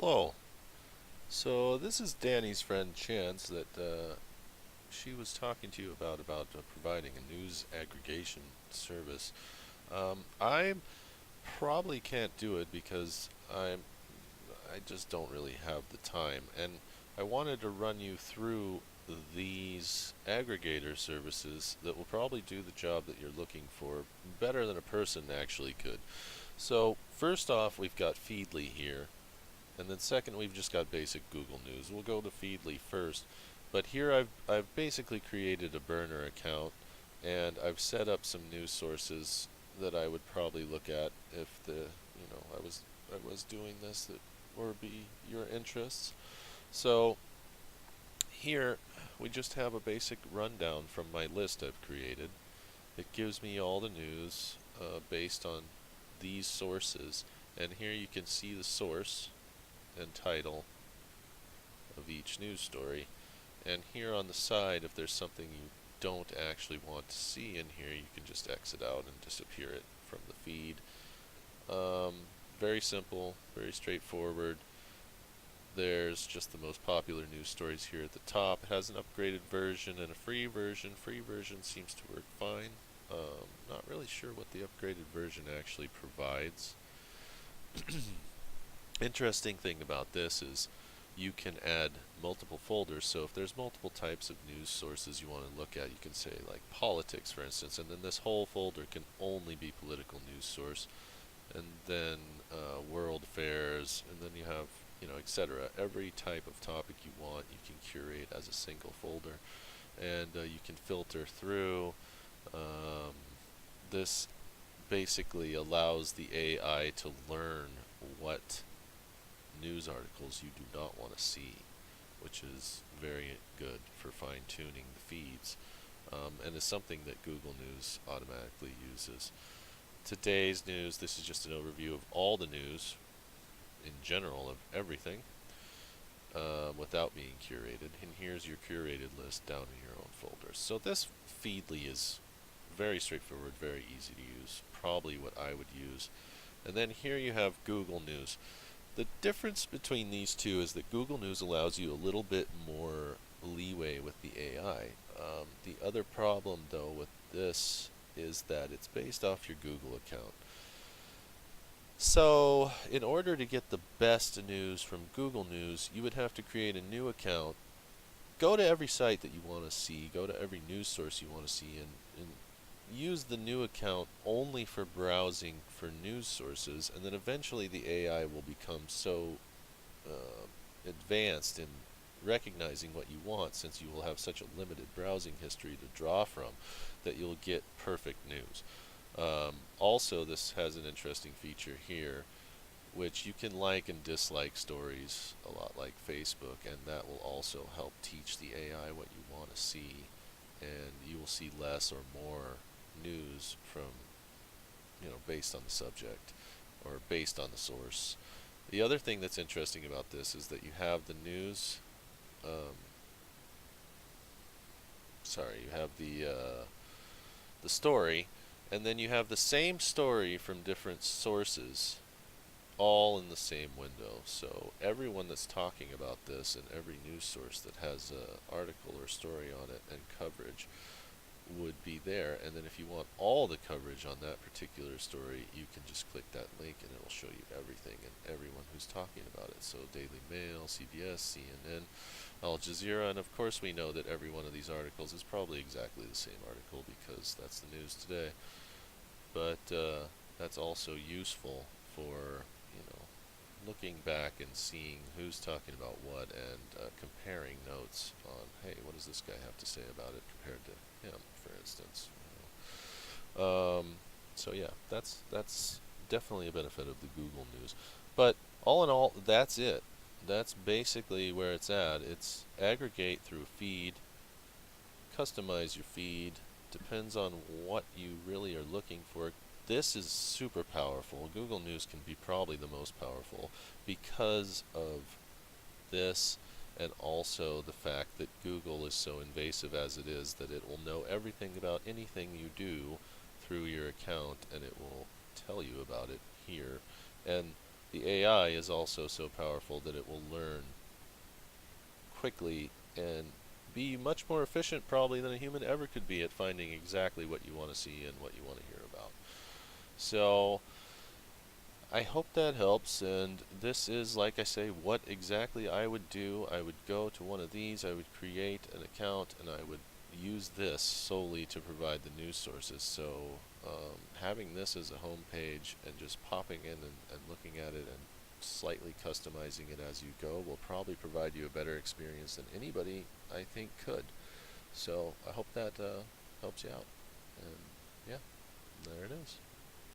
Hello. So this is Danny's friend Chance that she was talking to you about providing a news aggregation service. I probably can't do it because I just don't really have the time, and I wanted to run you through these aggregator services that will probably do the job that you're looking for better than a person actually could. So first off, we've got Feedly here. And then second, we've just got basic Google News. We'll go to Feedly first. But here I've basically created a burner account, and I've set up some news sources that I would probably look at if I was doing this that would be your interests. So here we just have a basic rundown from my list I've created. It gives me all the news based on these sources, and here you can see the source and title of each news story. And here on the side, if there's something you don't actually want to see in here, you can just exit out and disappear it from the feed. Very simple, very straightforward. There's just the most popular news stories here at the top. It has an upgraded version and a free version. Free version seems to work fine. Not really sure what the upgraded version actually provides. Interesting thing about this is you can add multiple folders. So if there's multiple types of news sources you want to look at, you can say like politics, for instance, and then this whole folder can only be political news source, and then world affairs, and then you have, etc. Every type of topic you want, you can curate as a single folder, and you can filter through. Um, this basically allows the AI to learn what news articles you do not want to see, which is very good for fine-tuning the feeds, and is something that Google News automatically uses. Today's news, this is just an overview of all the news in general of everything without being curated, and here's your curated list down in your own folders. So this Feedly is very straightforward, very easy to use, probably what I would use. And then here you have Google News. The difference between these two is that Google News allows you a little bit more leeway with the AI. The other problem, though, with this is that it's based off your Google account. So, in order to get the best news from Google News, you would have to create a new account, go to every site that you want to see, go to every news source you want to see, and use the new account only for browsing for news sources, and then eventually the AI will become so advanced in recognizing what you want, since you will have such a limited browsing history to draw from, that you'll get perfect news. Also, this has an interesting feature here, which you can like and dislike stories a lot like Facebook, and that will also help teach the AI what you want to see, and you will see less or more news from, based on the subject or based on the source. The other thing that's interesting about this is that you have the news, um, you have the story, and then you have the same story from different sources, all in the same window. So everyone that's talking about this, and every news source that has an article or story on it and coverage, would be there. And then if you want all the coverage on that particular story, you can just click that link and it will show you everything and everyone who's talking about it. So Daily Mail, CBS, CNN, Al Jazeera, and of course we know that every one of these articles is probably exactly the same article because that's the news today. But that's also useful for, looking back and seeing who's talking about what, and comparing notes on, hey, what does this guy have to say about it compared to him, for instance. So yeah, that's definitely a benefit of the Google News. But all in all, that's it. That's basically where it's at. It's aggregate through feed, customize your feed, depends on what you really are looking for. This is super powerful. Google News can be probably the most powerful because of this, and also the fact that Google is so invasive as it is, that it will know everything about anything you do through your account, and it will tell you about it here. And the AI is also so powerful that it will learn quickly and be much more efficient probably than a human ever could be at finding exactly what you want to see and what you want to hear about. So I hope that helps, and this is, like I say, what exactly I would do. I would go to one of these, I would create an account, and I would use this solely to provide the news sources. So having this as a home page and just popping in and looking at it and slightly customizing it as you go will probably provide you a better experience than anybody, I think, could. So I hope that helps you out. And yeah, there it is.